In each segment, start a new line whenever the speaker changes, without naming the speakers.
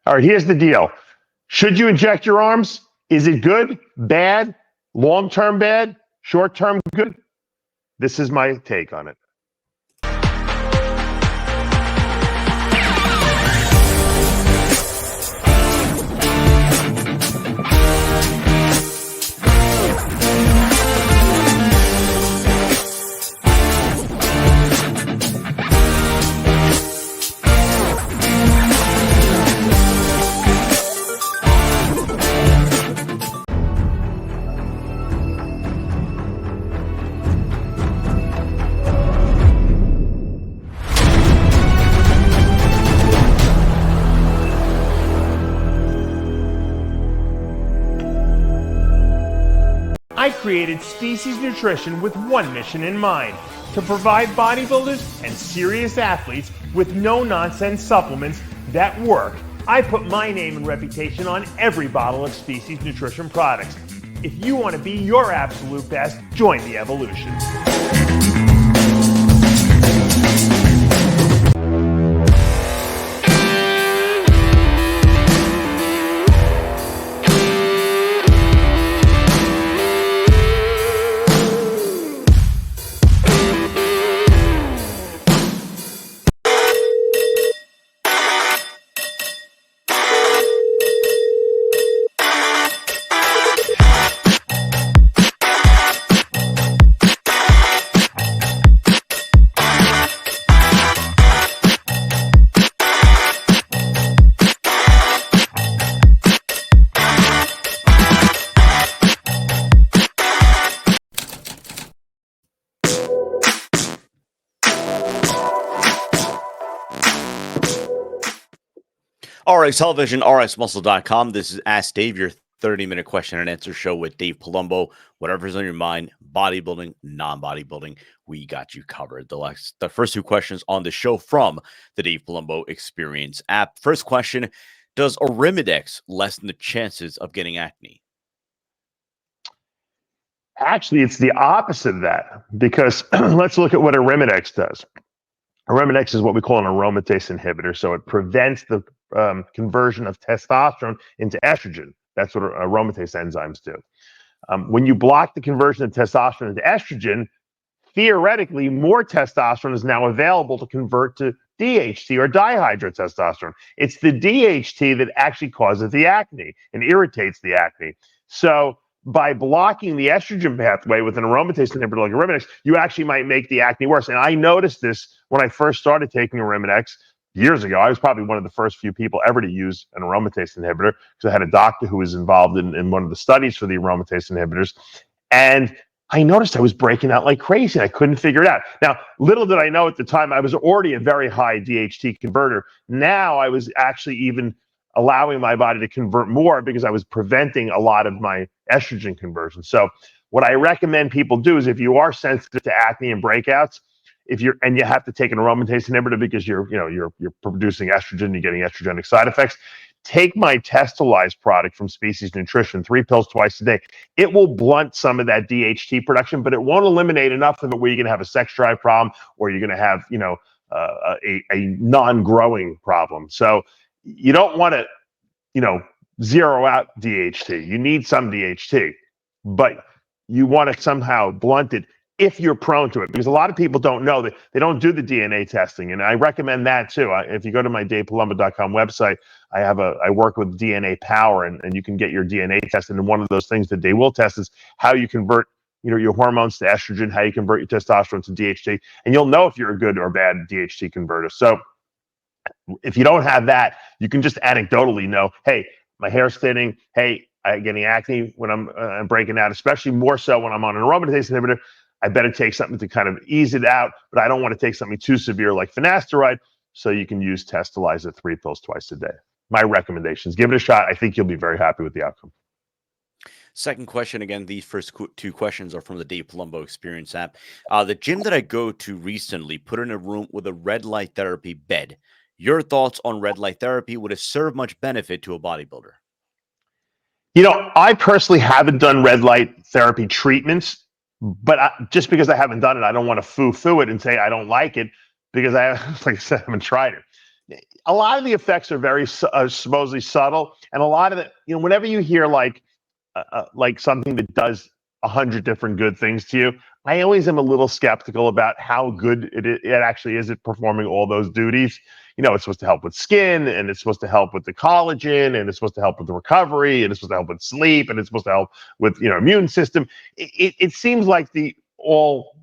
All right, here's the deal. Should you inject your arms? Is it good, bad, long-term bad, short-term good? This is my take on it. I created Species Nutrition with one mission in mind: to provide bodybuilders and serious athletes with no-nonsense supplements that work. I put my name and reputation on every bottle of Species Nutrition products. If you want to be your absolute best, join the evolution.
RX Television, RxMuscle.com. This is Ask Dave, your 30-minute question and answer show with Dave Palumbo. Whatever's on your mind, bodybuilding, non-bodybuilding, we got you covered. The first two questions on the show from the Dave Palumbo Experience app. First question, does arimidex lessen the chances of getting acne?
Actually, it's the opposite of that, because let's look at what arimidex does. Arimidex is what we call an aromatase inhibitor, so it prevents the conversion of testosterone into estrogen. That's what aromatase enzymes do. When you block the conversion of testosterone into estrogen, theoretically, more testosterone is now available to convert to DHT, or dihydrotestosterone. It's the DHT that actually causes the acne and irritates the acne. So by blocking the estrogen pathway with an aromatase inhibitor like arimidex, you actually might make the acne worse. And I noticed this when I first started taking arimidex years ago. I was probably one of the first few people ever to use an aromatase inhibitor, because I had a doctor who was involved in one of the studies for the aromatase inhibitors. And I noticed I was breaking out like crazy. I couldn't figure it out. Now, little did I know at the time, I was already a very high DHT converter. Now I was actually even allowing my body to convert more, because I was preventing a lot of my estrogen conversion. So what I recommend people do is, if you are sensitive to acne and breakouts, you have to take an aromatase inhibitor because you're producing estrogen, you're getting estrogenic side effects, take my Testalize product from Species Nutrition, 3 pills twice a day. It will blunt some of that DHT production, but it won't eliminate enough of it where you're going to have a sex drive problem, or you're going to have a non-growing problem. So you don't want to zero out DHT. You need some DHT, but you want to somehow blunt it if you're prone to it, because a lot of people don't know that they don't do the DNA testing. And I recommend that too. If you go to my DavePalumbo.com website, I work with DNA Power, and you can get your DNA tested. And one of those things that they will test is how you convert your hormones to estrogen, how you convert your testosterone to DHT, and you'll know if you're a good or bad DHT converter. So if you don't have that, you can just anecdotally know, hey, my hair's thinning. Hey, I'm getting acne when I'm breaking out, especially more so when I'm on an aromatase inhibitor. I better take something to kind of ease it out, but I don't want to take something too severe like finasteride. So you can use Testalize at 3 pills twice a day. My recommendations: give it a shot. I think you'll be very happy with the outcome.
Second question, again, these first two questions are from the Dave Palumbo Experience app. The gym that I go to recently put in a room with a red light therapy bed. Your thoughts on red light therapy? Would it serve much benefit to a bodybuilder?
I personally haven't done red light therapy treatments, but just because I haven't done it, I don't want to foo-foo it and say I don't like it, because like I said, I haven't tried it. a lot of the effects are very supposedly subtle, and a lot of it, whenever you hear like something that does 100 different good things to you, I always am a little skeptical about how good it actually is at performing all those duties. It's supposed to help with skin, and it's supposed to help with the collagen, and it's supposed to help with the recovery, and it's supposed to help with sleep, and it's supposed to help with immune system. It seems like the all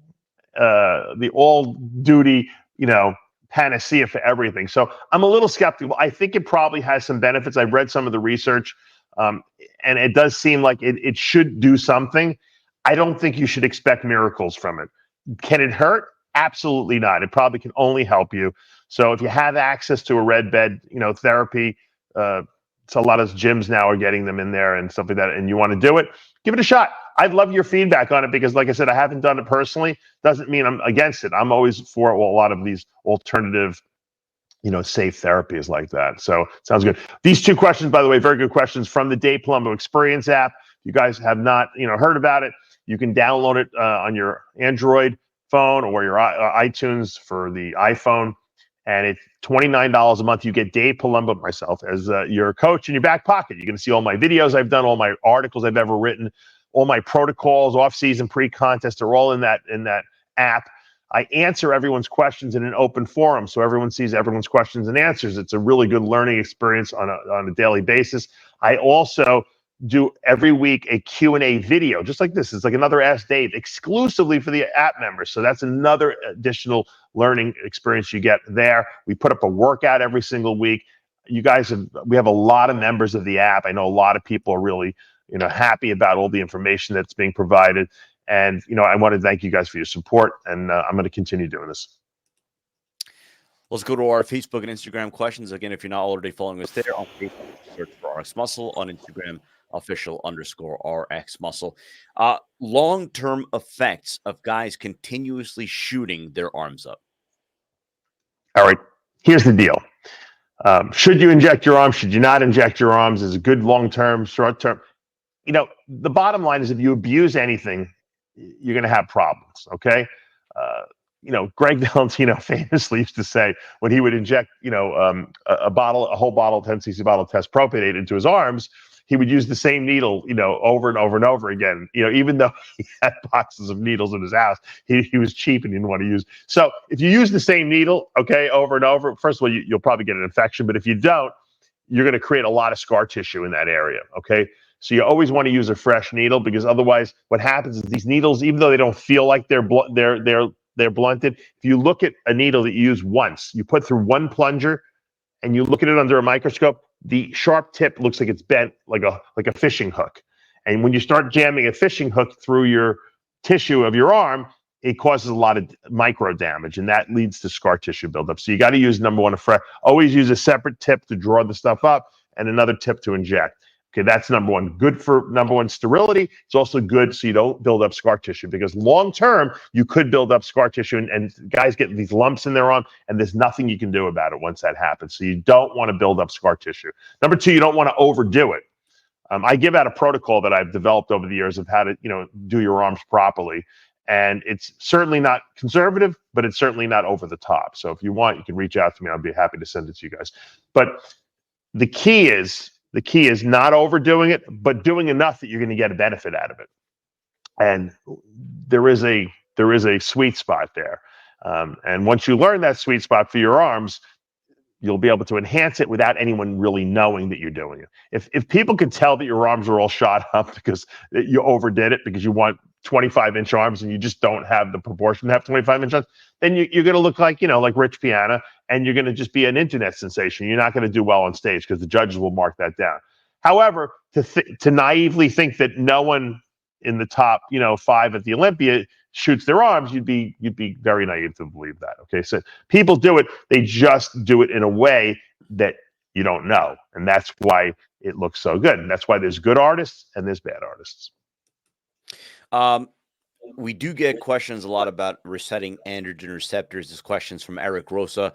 duty panacea for everything. So I'm a little skeptical. I think it probably has some benefits. I've read some of the research, and it does seem like it should do something. I don't think you should expect miracles from it. Can it hurt? Absolutely not. It probably can only help you. So if you have access to a red bed, therapy, so a lot of gyms now are getting them in there and stuff like that, and you want to do it, give it a shot. I'd love your feedback on it because, like I said, I haven't done it personally. Doesn't mean I'm against it. I'm always for a lot of these alternative, safe therapies like that. So sounds good. These two questions, by the way, very good questions from the Dave Palumbo Experience app. If you guys have not, heard about it, you can download it on your Android phone or your iTunes for the iPhone. And it's $29 a month. You get Dave Palumbo, myself, as your coach in your back pocket. You're going to see all my videos I've done, all my articles I've ever written, all my protocols, off-season, pre-contest are all in that app. I answer everyone's questions in an open forum, so everyone sees everyone's questions and answers. It's a really good learning experience on a daily basis. I also do every week a Q&A video, just like this. It's like another Ask Dave, exclusively for the app members. So that's another additional learning experience you get there. We put up a workout every single week. We have a lot of members of the app. I know a lot of people are really, happy about all the information that's being provided. And, I want to thank you guys for your support, and I'm going to continue doing this.
Let's go to our Facebook and Instagram questions. Again, if you're not already following us there, on Facebook, search for RxMuscle. On Instagram, official_RxMuscle. Long-term effects of guys continuously shooting their arms up.
All right, here's the deal. Should you inject your arms? Should you not inject your arms? Is it good long-term, short-term? The bottom line is if you abuse anything, you're going to have problems, okay? Greg Valentino famously used to say when he would inject, a whole bottle, 10cc bottle of test propionate into his arms, he would use the same needle, over and over and over again. Even though he had boxes of needles in his house, he was cheap and he didn't want to use. So if you use the same needle, okay, over and over, first of all, you'll probably get an infection. But if you don't, you're going to create a lot of scar tissue in that area, okay? So you always want to use a fresh needle because otherwise, what happens is these needles, even though they don't feel like they're blunted, if you look at a needle that you use once, you put through one plunger, and you look at it under a microscope, the sharp tip looks like it's bent like a fishing hook. And when you start jamming a fishing hook through your tissue of your arm, it causes a lot of micro damage, and that leads to scar tissue buildup. So you got to use, number one, always use a separate tip to draw the stuff up and another tip to inject. Okay, that's number one. Good for, number one, sterility. It's also good so you don't build up scar tissue, because long term, you could build up scar tissue, and guys get these lumps in their arm, and there's nothing you can do about it once that happens. So you don't want to build up scar tissue. Number two, you don't want to overdo it. I give out a protocol that I've developed over the years of how to, do your arms properly. And it's certainly not conservative, but it's certainly not over the top. So if you want, you can reach out to me. I'll be happy to send it to you guys. But the key is not overdoing it, but doing enough that you're going to get a benefit out of it. And there is a sweet spot there. And once you learn that sweet spot for your arms, you'll be able to enhance it without anyone really knowing that you're doing it. If people could tell that your arms are all shot up because you overdid it, because you want 25-inch arms and you just don't have the proportion to have 25-inch arms, then you're going to look like, like Rich Piana, and you're going to just be an internet sensation. You're not going to do well on stage because the judges will mark that down. However, to naively think that no one in the top, 5 at the Olympia shoots their arms, you'd be very naive to believe that. Okay, so people do it, they just do it in a way that you don't know, and that's why it looks so good. And that's why there's good artists and there's bad artists.
We do get questions a lot about resetting androgen receptors. This question's from Eric Rosa.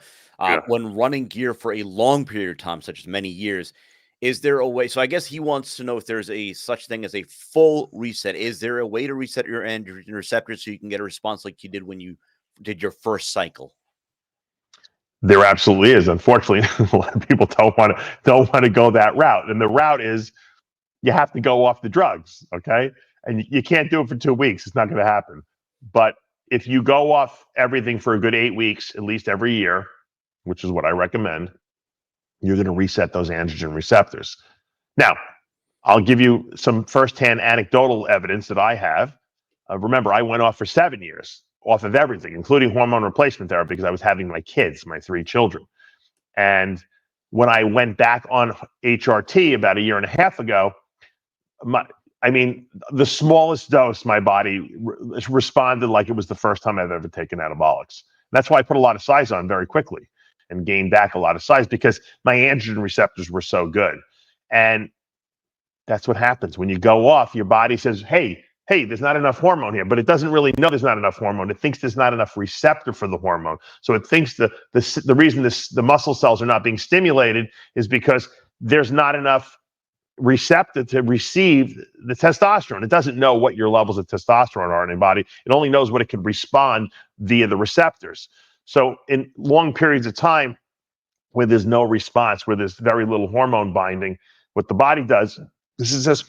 When running gear for a long period of time, such as many years, is there a way? So I guess he wants to know if there's a such thing as a full reset. Is there a way to reset your androgen receptors so you can get a response like you did when you did your first cycle?
There absolutely is. Unfortunately, a lot of people don't want to go that route, and the route is you have to go off the drugs, okay? And you can't do it for 2 weeks. It's not going to happen. But if you go off everything for a good 8 weeks, at least every year, which is what I recommend, you're going to reset those androgen receptors. Now, I'll give you some firsthand anecdotal evidence that I have. Remember, I went off for 7 years, off of everything, including hormone replacement therapy, because I was having my kids, my 3 children. And when I went back on HRT about a year and a half ago, the smallest dose, my body responded like it was the first time I've ever taken anabolics. That's why I put a lot of size on very quickly and gained back a lot of size, because my androgen receptors were so good. And that's what happens when you go off. Your body says, hey, there's not enough hormone here, but it doesn't really know there's not enough hormone. It thinks there's not enough receptor for the hormone. So it thinks the reason the muscle cells are not being stimulated is because there's not enough receptor to receive the testosterone. It doesn't know what your levels of testosterone are in your body. It only knows what it can respond via the receptors. So in long periods of time where there's no response, where there's very little hormone binding, what the body does is it says,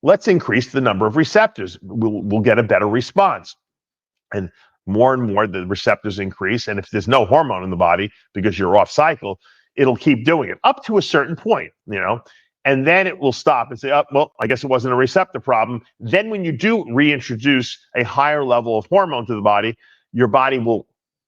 let's increase the number of receptors. We'll get a better response. And more the receptors increase. And if there's no hormone in the body because you're off cycle, it'll keep doing it up to a certain point, and then it will stop and say, oh, well, I guess it wasn't a receptor problem. Then when you do reintroduce a higher level of hormone to the body, your body will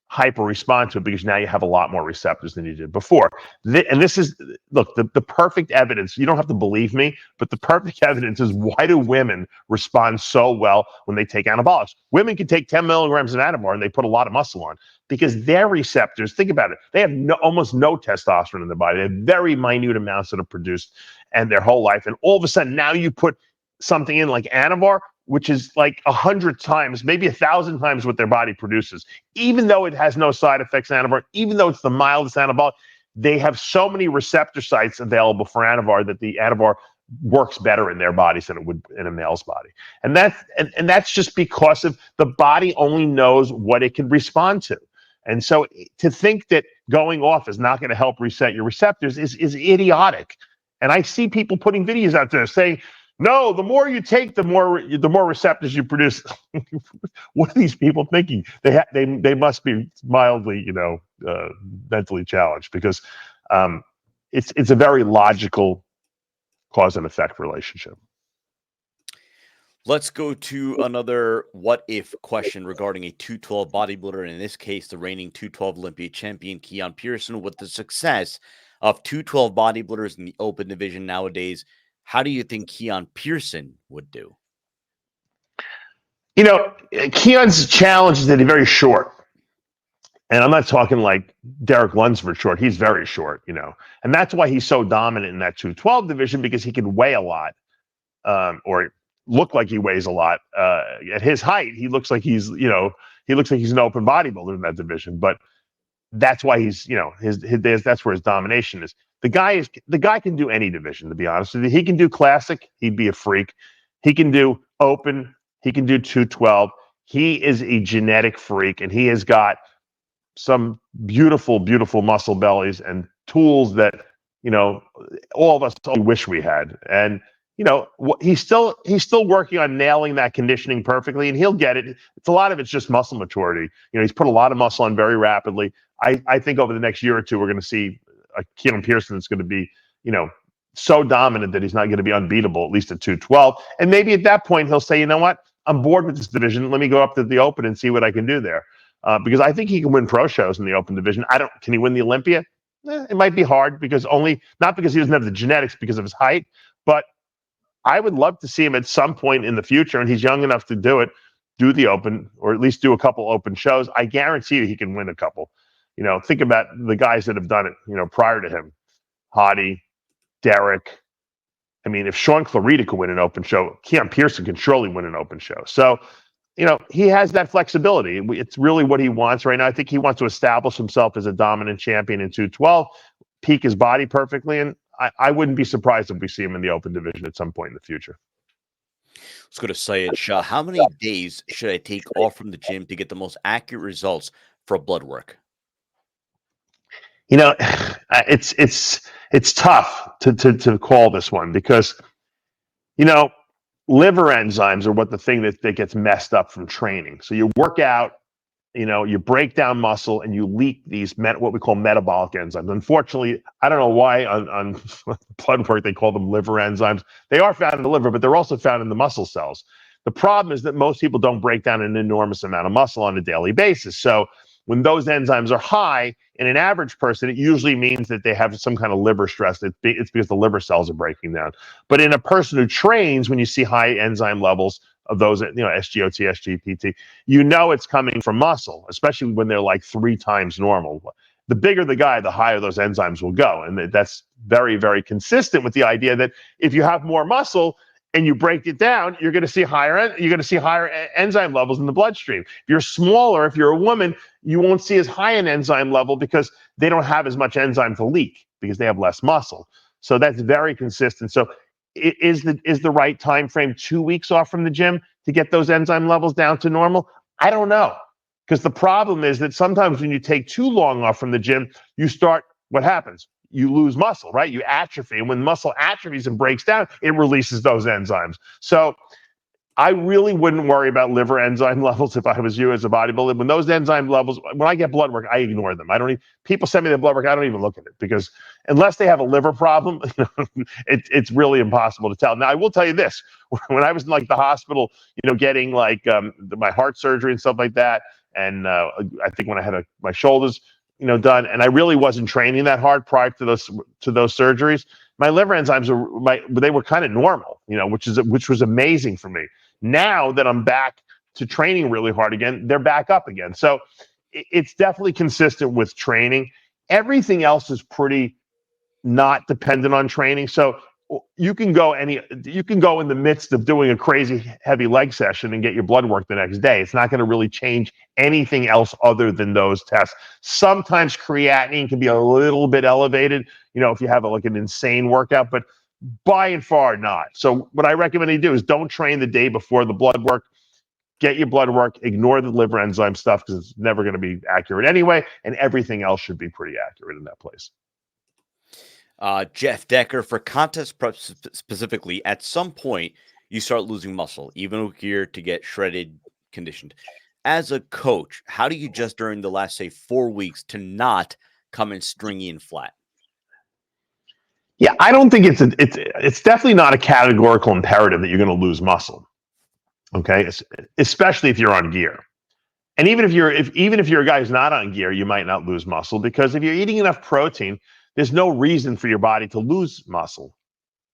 hyper respond to it because now you have a lot more receptors than you did before. And this is, look, the perfect evidence. You don't have to believe me, but the perfect evidence is, why do women respond so well when they take anabolics? Women can take 10 milligrams of Anavar and they put a lot of muscle on, because their receptors, think about it, they have almost no testosterone in their body. They have very minute amounts that are produced and their whole life. And all of a sudden, now you put something in like Anavar, which is like 100 times, maybe 1,000 times what their body produces. Even though it has no side effects, Anavar, even though it's the mildest anabolic, they have so many receptor sites available for Anavar that the Anavar works better in their bodies than it would in a male's body. And that's just because of the body only knows what it can respond to. And so to think that going off is not going to help reset your receptors is idiotic. And I see people putting videos out there saying, no, the more you take, the more receptors you produce. What are these people thinking? They must be mildly, mentally challenged, because it's a very logical cause and effect relationship.
Let's go to another what if question regarding a 212 bodybuilder, and in this case, the reigning 212 Olympia champion, Keone Pearson. With the success of 212 bodybuilders in the open division nowadays, how do you think Keone Pearson would do?
Keone's challenge is that he's very short. And I'm not talking like Derek Lunsford short. He's very short, and that's why he's so dominant in that 212 division, because he can weigh a lot, or look like he weighs a lot. At his height, he looks like he's an open bodybuilder in that division. But that's why he's, that's where his domination is. The guy can do any division, to be honest with you. He can do classic. He'd be a freak. He can do open. He can do 212. He is a genetic freak, and he has got some beautiful, beautiful muscle bellies and tools that, all of us wish we had. And, he's still working on nailing that conditioning perfectly, and he'll get it. A lot of it's just muscle maturity. He's put a lot of muscle on very rapidly. I think over the next year or two, we're going to see a Keone Pearson that's going to be, so dominant that he's not going to be unbeatable, at least at 212. And maybe at that point, he'll say, you know what? I'm bored with this division. Let me go up to the open and see what I can do there. Because I think he can win pro shows in the open division. Can he win the Olympia? It might be hard, because not because he doesn't have the genetics, because of his height, but I would love to see him at some point in the future, and he's young enough to do the open, or at least do a couple open shows. I guarantee you he can win a couple. Think about the guys that have done it, prior to him. Hottie, Derek. I mean, if Sean Clarita could win an open show, Keone Pearson can surely win an open show. So, he has that flexibility. It's really what he wants right now. I think he wants to establish himself as a dominant champion in 212, peak his body perfectly, and I wouldn't be surprised if we see him in the open division at some point in the future.
Let's go to Syed Shah. How many days should I take off from the gym to get the most accurate results for blood work?
You know, it's tough to call this one because, you know, liver enzymes are what the thing that gets messed up from training. So you work out, you know, you break down muscle and you leak these what we call metabolic enzymes. Unfortunately, I don't know why on blood work they call them liver enzymes. They are found in the liver, but they're also found in the muscle cells. The problem is that most people don't break down an enormous amount of muscle on a daily basis. So when those enzymes are high in an average person, it usually means that they have some kind of liver stress. It's because the liver cells are breaking down. But in a person who trains, when you see high enzyme levels of those, you know, SGOT, SGPT, you know it's coming from muscle, especially when they're like 3 times normal. The bigger the guy, the higher those enzymes will go. And that's very, very consistent with the idea that if you have more muscle and you break it down, you're going to see higher enzyme levels in the bloodstream. If you're smaller, if you're a woman, you won't see as high an enzyme level because they don't have as much enzyme to leak because they have less muscle. So that's very consistent. So is the right time frame 2 weeks off from the gym to get those enzyme levels down to normal? I don't know, because the problem is that sometimes when you take too long off from the gym, what happens? You lose muscle, right? You atrophy. And when muscle atrophies and breaks down, it releases those enzymes. So I really wouldn't worry about liver enzyme levels if I was you as a bodybuilder. When those enzyme levels, when I get blood work, I ignore them. I don't even, people send me the blood work, I don't even look at it because unless they have a liver problem, it's really impossible to tell. Now, I will tell you this, when I was in like the hospital, you know, getting like my heart surgery and stuff like that, and I think when I had my shoulders, you know, done, and I really wasn't training that hard prior to those surgeries, my liver enzymes were kind of normal, you know, which was amazing for me. Now that I'm back to training really hard again, they're back up again. So it's definitely consistent with training. Everything else is pretty not dependent on training. So you can go in the midst of doing a crazy heavy leg session and get your blood work the next day. It's not going to really change anything else other than those tests. Sometimes creatinine can be a little bit elevated, you know, if you have like an insane workout, but by and far not. So what I recommend you do is don't train the day before the blood work. Get your blood work, ignore the liver enzyme stuff because it's never going to be accurate anyway, and everything else should be pretty accurate in that place.
Jeff Decker, for contest prep specifically, at some point you start losing muscle, even with gear to get shredded, conditioned. As a coach, how do you adjust during the last, say, 4 weeks to not come in stringy and flat?
Yeah, I don't think it's definitely not a categorical imperative that you're going to lose muscle. Okay, especially if you're on gear. And even if you're a guy who's not on gear, you might not lose muscle because if you're eating enough protein, there's no reason for your body to lose muscle.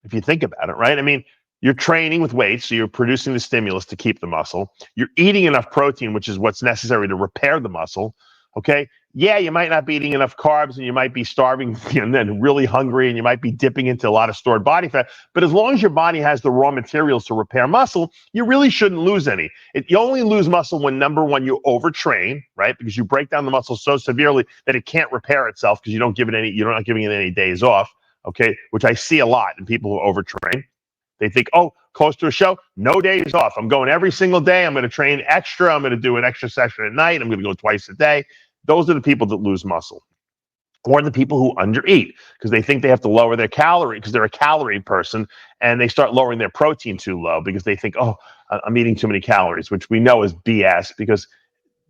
If you think about it, right? I mean, you're training with weights, so you're producing the stimulus to keep the muscle. You're eating enough protein, which is what's necessary to repair the muscle. Okay. Yeah, you might not be eating enough carbs and you might be starving and then really hungry and you might be dipping into a lot of stored body fat. But as long as your body has the raw materials to repair muscle, you really shouldn't lose any. You only lose muscle when, number one, you overtrain, right? Because you break down the muscle so severely that it can't repair itself because you're not giving it any days off. Okay. Which I see a lot in people who overtrain. They think, oh, close to a show, no days off. I'm going every single day. I'm going to train extra. I'm going to do an extra session at night. I'm going to go twice a day. Those are the people that lose muscle. Or the people who undereat because they think they have to lower their calorie because they're a calorie person and they start lowering their protein too low because they think, oh, I'm eating too many calories, which we know is BS because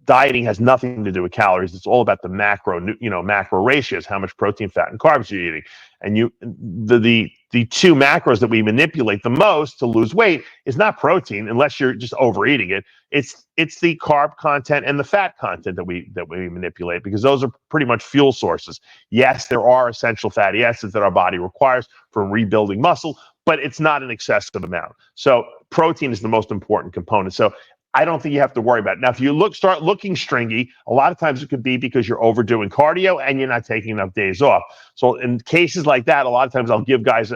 dieting has nothing to do with calories. It's all about the macro ratios, how much protein, fat, and carbs you're eating. And the two macros that we manipulate the most to lose weight is not protein, unless you're just overeating it. It's the carb content and the fat content that we manipulate because those are pretty much fuel sources. Yes, there are essential fatty acids that our body requires for rebuilding muscle, but it's not an excessive amount. So protein is the most important component. So I don't think you have to worry about it. Now, if you start looking stringy, a lot of times it could be because you're overdoing cardio and you're not taking enough days off. So in cases like that, a lot of times I'll give guys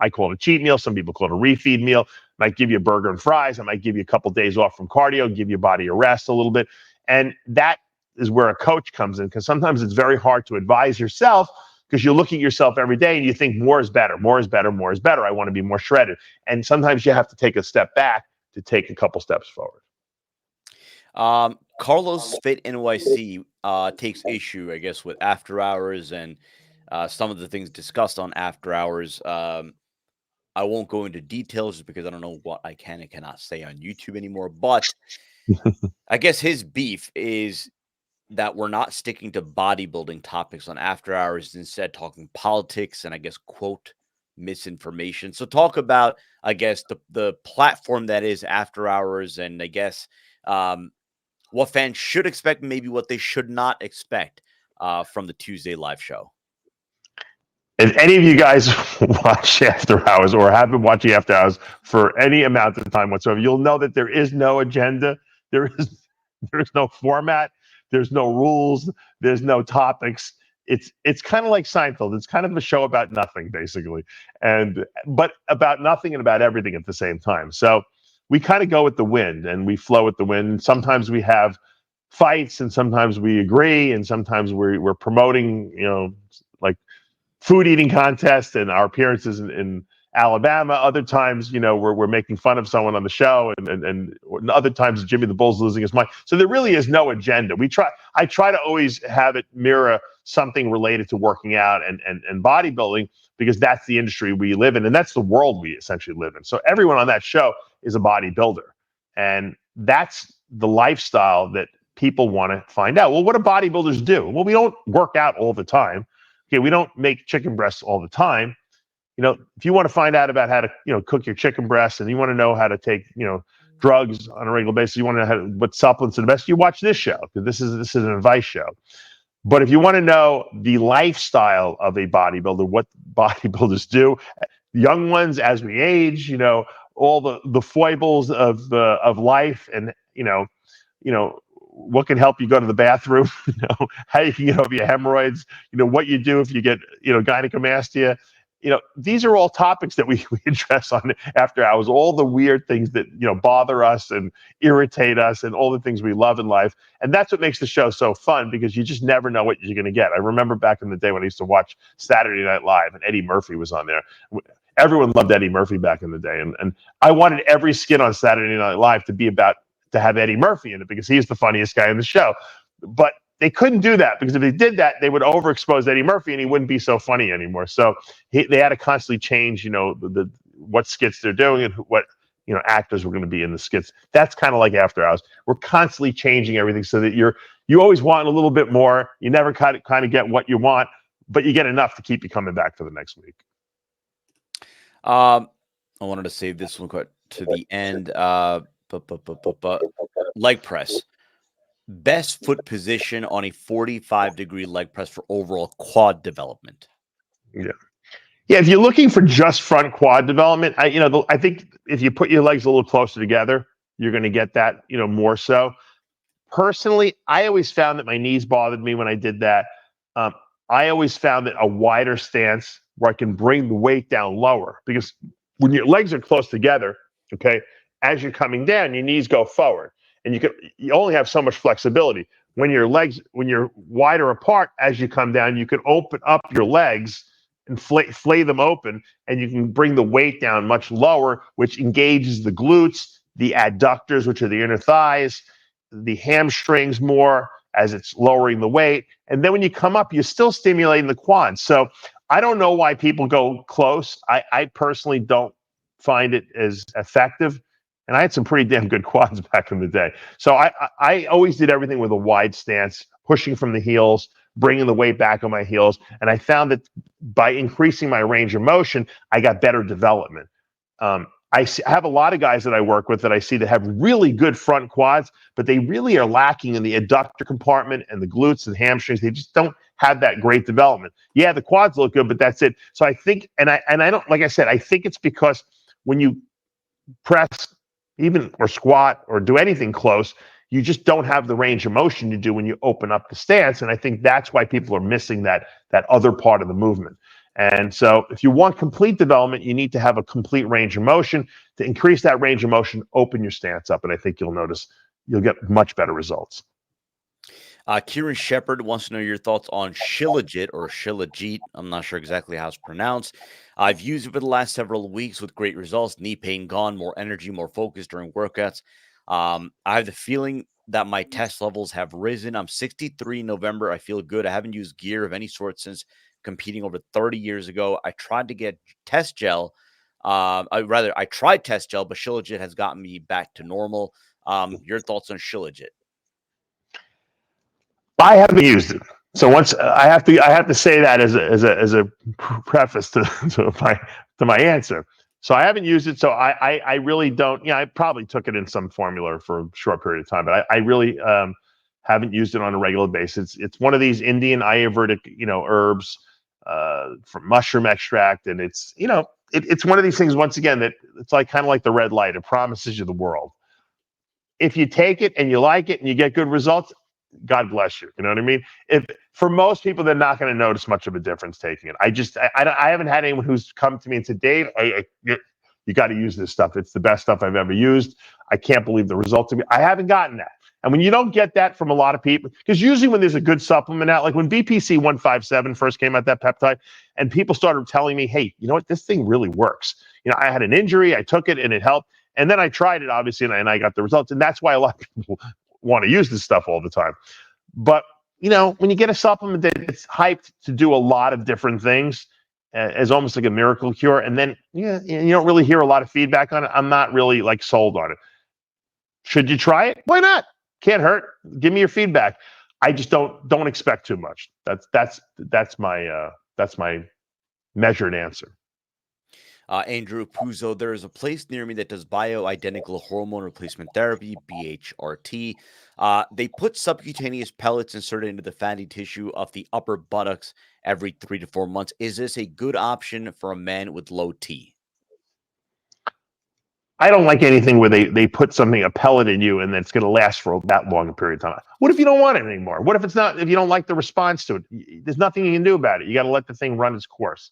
I call it a cheat meal. Some people call it a refeed meal. I might give you a burger and fries. I might give you a couple of days off from cardio, give your body a rest a little bit. And that is where a coach comes in because sometimes it's very hard to advise yourself because you look at yourself every day and you think more is better, more is better, more is better. I want to be more shredded. And sometimes you have to take a step back to take a couple steps forward.
Carlos Fit NYC takes issue, I guess, with after hours and some of the things discussed on after hours. I won't go into details just because I don't know what I can and cannot say on YouTube anymore. But I guess his beef is that we're not sticking to bodybuilding topics on after hours, instead talking politics and I guess quote misinformation. So talk about, I guess, the platform that is after hours, and I guess what fans should expect, maybe what they should not expect from the Tuesday live show.
If any of you guys watch After Hours or have been watching After Hours for any amount of time whatsoever, you'll know that there is no agenda. There is there is no format. There's no rules. There's no topics. It's kind of like Seinfeld. It's kind of a show about nothing, basically, and but about nothing and about everything at the same time. So we kind of go with the wind and we flow with the wind. Sometimes we have fights, and sometimes we agree, and sometimes we're promoting, like food eating contest and our appearances in Alabama. Other times, we're making fun of someone on the show, and other times Jimmy the Bull's losing his mind. So there really is no agenda. I try to always have it mirror something related to working out and bodybuilding, because that's the industry we live in and that's the world we essentially live in. So everyone on that show is a bodybuilder, and that's the lifestyle that people want to find out. Well, what do bodybuilders do? Well, we don't work out all the time. Okay, we don't make chicken breasts all the time. If you want to find out about how to, cook your chicken breasts, and you want to know how to take, drugs on a regular basis, you want to know what supplements are the best, you watch this show, because this is an advice show. But if you want to know the lifestyle of a bodybuilder, what bodybuilders do, young ones as we age, all the foibles of life, and what can help you go to the bathroom, how you can get over your hemorrhoids, what you do if you get, gynecomastia. These are all topics that we address on After Hours, all the weird things that, bother us and irritate us, and all the things we love in life. And that's what makes the show so fun, because you just never know what you're going to get. I remember back in the day when I used to watch Saturday Night Live and Eddie Murphy was on there. Everyone loved Eddie Murphy back in the day. And I wanted every skit on Saturday Night Live to have Eddie Murphy in it, because he's the funniest guy in the show. But they couldn't do that, because if they did that, they would overexpose Eddie Murphy and he wouldn't be so funny anymore. So they had to constantly change, what skits they're doing and what, actors were going to be in the skits. That's kind of like After Hours. We're constantly changing everything so that you always want a little bit more. You never kind of get what you want, but you get enough to keep you coming back for the next week.
I wanted to save this one to the end. Leg press. Best foot position on a 45-degree leg press for overall quad development.
Yeah. Yeah, if you're looking for just front quad development, I think if you put your legs a little closer together, you're going to get that, more so. Personally, I always found that my knees bothered me when I did that. I always found that a wider stance where I can bring the weight down lower, because when your legs are close together, okay, as you're coming down, your knees go forward, and you only have so much flexibility. When you're wider apart as you come down, you can open up your legs and flay them open, and you can bring the weight down much lower, which engages the glutes, the adductors, which are the inner thighs, the hamstrings more, as it's lowering the weight. And then when you come up, you're still stimulating the quads. So I don't know why people go close. I personally don't find it as effective. And I had some pretty damn good quads back in the day. So I always did everything with a wide stance, pushing from the heels, bringing the weight back on my heels. And I found that by increasing my range of motion, I got better development. I have a lot of guys that I work with that I see that have really good front quads, but they really are lacking in the adductor compartment and the glutes and hamstrings. They just don't have that great development. Yeah, the quads look good, but that's it. So I think, and I don't, like I said, I think it's because when you press even or squat or do anything close, you just don't have the range of motion you do when you open up the stance. And I think that's why people are missing that other part of the movement. And so if you want complete development, you need to have a complete range of motion. To increase that range of motion, open your stance up. And I think you'll notice you'll get much better results.
Kieran Shepard wants to know your thoughts on Shilajit or Shilajit. I'm not sure exactly how it's pronounced. I've used it for the last several weeks with great results. Knee pain gone, more energy, more focus during workouts. I have the feeling that my test levels have risen. I'm 63 in November. I feel good. I haven't used gear of any sort since competing over 30 years ago. I tried to get test gel. I tried test gel, but Shilajit has gotten me back to normal. Your thoughts on Shilajit?
I haven't used it. So once I have to say that as a preface to my answer. So I haven't used it. So I really don't. Yeah, I probably took it in some formula for a short period of time, but I really haven't used it on a regular basis. It's one of these Indian Ayurvedic herbs from mushroom extract, and it's it's one of these things once again that it's like kind of like the red light. It promises you the world. If you take it and you like it and you get good results, God bless you. You know what I mean? If for most people, they're not going to notice much of a difference taking it. I haven't had anyone who's come to me and said, Dave, you got to use this stuff. It's the best stuff I've ever used. I can't believe the results of it. I haven't gotten that. And when you don't get that from a lot of people, because usually when there's a good supplement out, like when BPC 157 first came out, that peptide, and people started telling me, hey, you know what, this thing really works. I had an injury, I took it and it helped. And then I tried it, obviously, and I got the results. And that's why a lot of people want to use this stuff all the time. But, when you get a supplement that's hyped to do a lot of different things as almost like a miracle cure, and then you don't really hear a lot of feedback on it, I'm not really like sold on it. Should you try it? Why not? Can't hurt. Give me your feedback. I just don't expect too much. That's my measured answer.
Andrew Puzo, there is a place near me that does bioidentical hormone replacement therapy, BHRT. They put subcutaneous pellets inserted into the fatty tissue of the upper buttocks every 3 to 4 months. Is this a good option for a man with low T?
I don't like anything where they put a pellet in you and then it's going to last for that long a period of time. What if you don't want it anymore? What if if you don't like the response to it? There's nothing you can do about it. You got to let the thing run its course.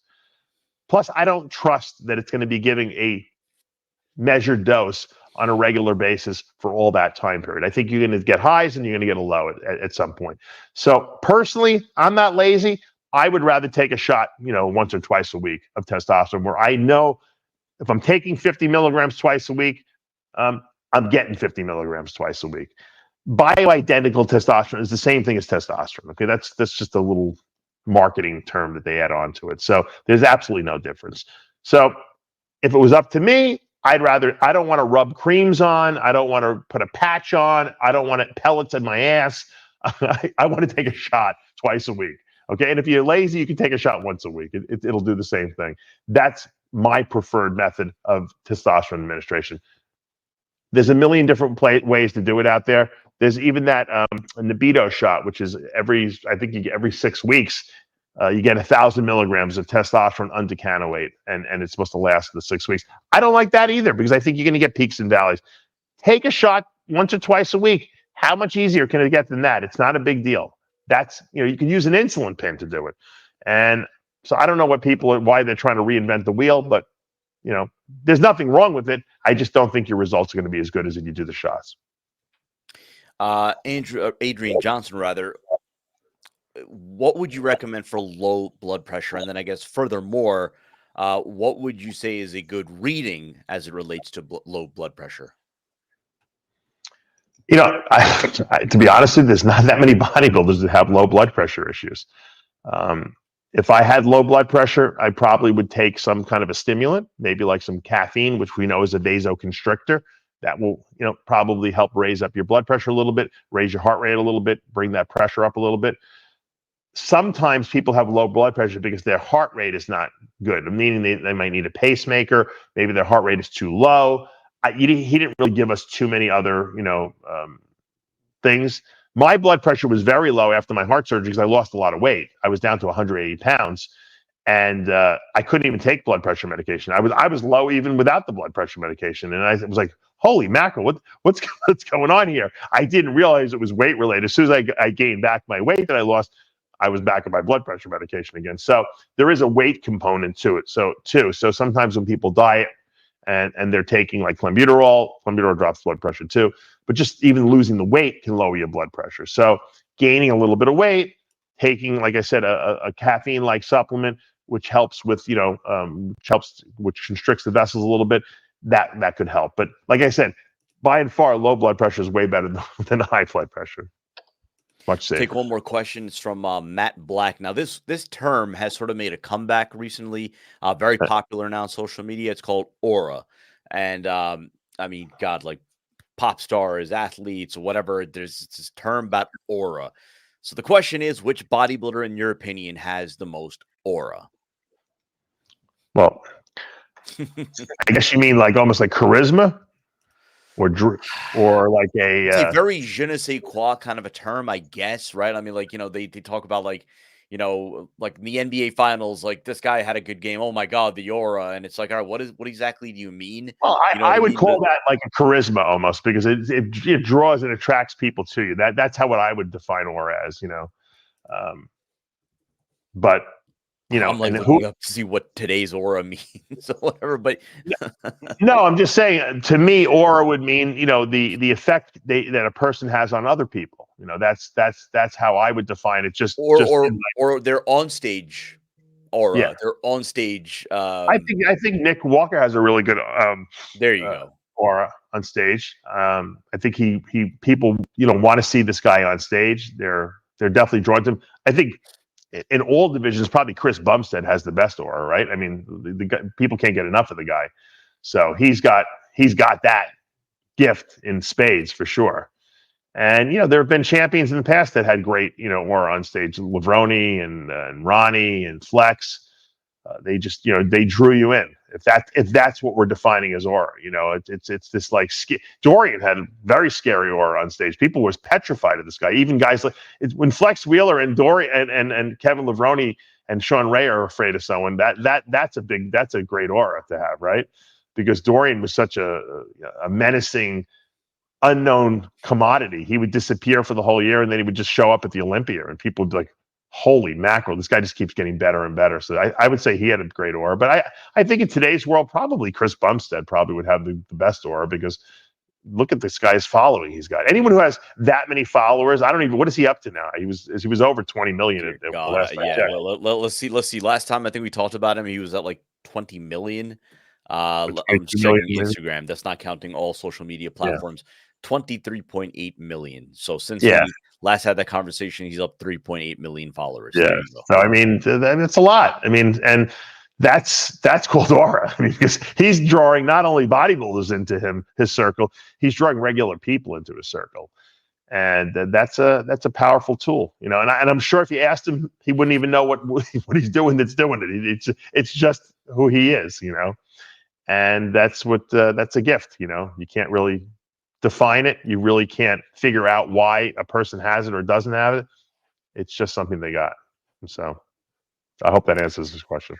Plus, I don't trust that it's going to be giving a measured dose on a regular basis for all that time period. I think you're going to get highs and you're going to get a low at some point. So personally, I'm not lazy. I would rather take a shot, once or twice a week of testosterone, where I know if I'm taking 50 milligrams twice a week, I'm getting 50 milligrams twice a week. Bioidentical testosterone is the same thing as testosterone. Okay, that's just a little marketing term that they add on to it. So there's absolutely no difference. So if it was up to me, I don't want to rub creams on. I don't want to put a patch on. I don't want pellets in my ass. I want to take a shot twice a week. Okay. And if you're lazy, you can take a shot once a week. It'll do the same thing. That's my preferred method of testosterone administration. There's a million different ways to do it out there. There's even that libido shot, which is every 6 weeks, you get 1,000 milligrams of testosterone undecanoate, and it's supposed to last the 6 weeks. I don't like that either because I think you're going to get peaks and valleys. Take a shot once or twice a week. How much easier can it get than that? It's not a big deal. That's, you can use an insulin pen to do it. And so I don't know why they're trying to reinvent the wheel, but there's nothing wrong with it. I just don't think your results are going to be as good as if you do the shots.
Adrian Johnson, what would you recommend for low blood pressure? And then I guess furthermore, what would you say is a good reading as it relates to low blood pressure?
To be honest with you, there's not that many bodybuilders that have low blood pressure issues. If I had low blood pressure, I probably would take some kind of a stimulant, maybe like some caffeine, which we know is a vasoconstrictor. That will, probably help raise up your blood pressure a little bit, raise your heart rate a little bit, bring that pressure up a little bit. Sometimes people have low blood pressure because their heart rate is not good, meaning they might need a pacemaker. Maybe their heart rate is too low. He didn't really give us too many other, things. My blood pressure was very low after my heart surgery because I lost a lot of weight. I was down to 180 pounds, and I couldn't even take blood pressure medication. I was low even without the blood pressure medication, and I was like, "Holy mackerel, what's going on here?" I didn't realize it was weight related. As soon as I gained back my weight that I lost, I was back on my blood pressure medication again. So there is a weight component to it. So sometimes when people diet and they're taking like clenbuterol drops blood pressure too. But just even losing the weight can lower your blood pressure. So gaining a little bit of weight, taking, like I said, a caffeine-like supplement, which helps with, which constricts the vessels a little bit, that could help. But like I said, by and far, low blood pressure is way better than high blood pressure. Much safer.
Take one more question. It's from Matt Black. Now, this term has sort of made a comeback recently. Very popular now on social media. It's called aura. And I mean, God, like pop stars, athletes, whatever. There's this term about aura. So the question is, which bodybuilder, in your opinion, has the most aura?
Well, I guess you mean like almost like charisma, or like
It's a
a
very je ne sais quoi kind of a term, I guess, right? I mean, like, they talk about like, like in the NBA finals, like this guy had a good game. Oh my God, the aura. And it's like, all right, what exactly do you mean?
well,
You know what
I
I
would
mean?
call that like a charisma almost, because it draws and attracts people to you. That's how what I would define aura as, but
I'm like
and
looking up to see what today's aura means or whatever. But
no, I'm just saying, to me, aura would mean, the effect that a person has on other people. That's how I would define it. Just
or their on stage aura,
yeah.
their on stage.
I think Nick Walker has a really good
There you go.
aura on stage. I think he people want to see this guy on stage. They're definitely drawn to him. I think in all divisions, probably Chris Bumstead has the best aura, right? I mean, the guy, people can't get enough of the guy. So he's got that gift in spades for sure. And there have been champions in the past that had great aura on stage, Levrone and Ronnie and Flex. They just they drew you in. If that's what we're defining as aura, it's this like Dorian had a very scary aura on stage. People was petrified of this guy. Even guys like when Flex Wheeler and Dorian and Kevin Levrone and Sean Ray are afraid of someone, that's a great aura to have, right? Because Dorian was such a menacing, unknown commodity. He would disappear for the whole year, and then he would just show up at the Olympia, and people would be like, holy mackerel, this guy just keeps getting better and better. So I would say he had a great aura. But I think in today's world, probably Chris Bumstead probably would have the best aura, because look at this guy's following he's got. Anyone who has that many followers, I don't even, what is he up to now? He was over 20 million at the last time.
Yeah. Let's see. Last time I think we talked about him, he was at like 20 million. I'm just checking the Instagram. That's not counting all social media platforms. 23.8 million. So since we last had that conversation, he's up 3.8 million followers.
Yeah. So I mean, it's a lot. I mean, and that's called aura. I mean, because he's drawing not only bodybuilders into his circle, he's drawing regular people into his circle. And that's a powerful tool, and I'm sure if you asked him, he wouldn't even know what he's doing that's doing it. It's just who he is, and that's a gift. You can't really define it. You really can't figure out why a person has it or doesn't have it. It's just something they got. And so I hope that answers this question.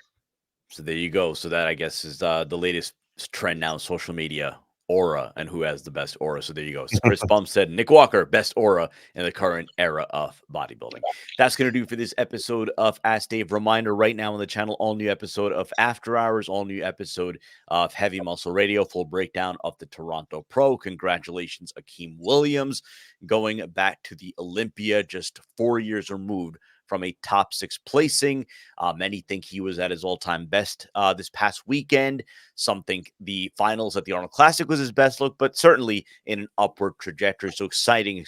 So there you go. So that, I guess, is the latest trend now in social media. Aura and who has the best aura. So there you go. So Chris Bumstead, Nick Walker, best aura in the current era of bodybuilding. That's going to do for this episode of Ask Dave. Reminder right now on the channel, all new episode of After Hours, all new episode of Heavy Muscle Radio, full breakdown of the Toronto Pro. Congratulations, Akeem Williams, going back to the Olympia, just 4 years removed from a top 6 placing. Many think he was at his all-time best this past weekend. Some think the finals at the Arnold Classic was his best look, but certainly in an upward trajectory. So exciting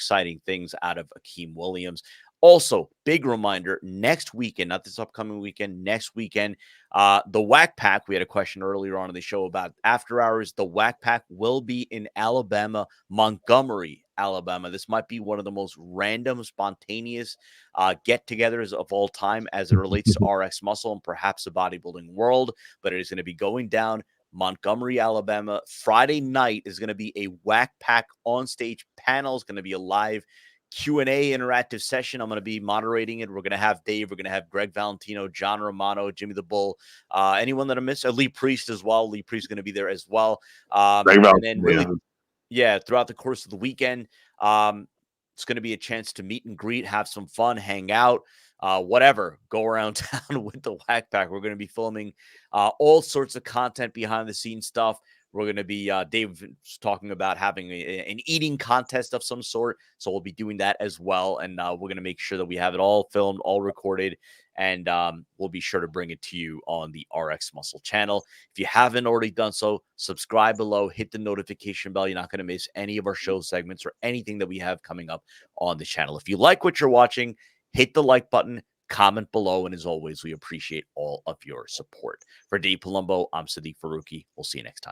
things out of Akeem Williams. Also, big reminder, next weekend, not this upcoming weekend, next weekend, the WAC Pack, we had a question earlier on in the show about After Hours. The WAC Pack will be in Alabama, Montgomery, Alabama. This might be one of the most random, spontaneous get-togethers of all time as it relates to RxMuscle and perhaps the bodybuilding world, but it is going to be going down Montgomery, Alabama. Friday night is going to be a WAC Pack on-stage panel. It's going to be a live Q&A interactive session. I'm going to be moderating it. We're going to have Dave. We're going to have Greg Valentino, John Romano, Jimmy the Bull, anyone that I missed, Lee Priest as well. Lee Priest is going to be there as well. And then really, throughout the course of the weekend, it's going to be a chance to meet and greet, have some fun, hang out, whatever, go around town with the WAC Pack. We're going to be filming all sorts of content, behind the scenes stuff We're going to be, Dave talking about having an eating contest of some sort. So we'll be doing that as well. And we're going to make sure that we have it all filmed, all recorded. And we'll be sure to bring it to you on the RxMuscle channel. If you haven't already done so, subscribe below, hit the notification bell. You're not going to miss any of our show segments or anything that we have coming up on the channel. If you like what you're watching, hit the like button, comment below. And as always, we appreciate all of your support. For Dave Palumbo, I'm Sadiq Faruqi. We'll see you next time.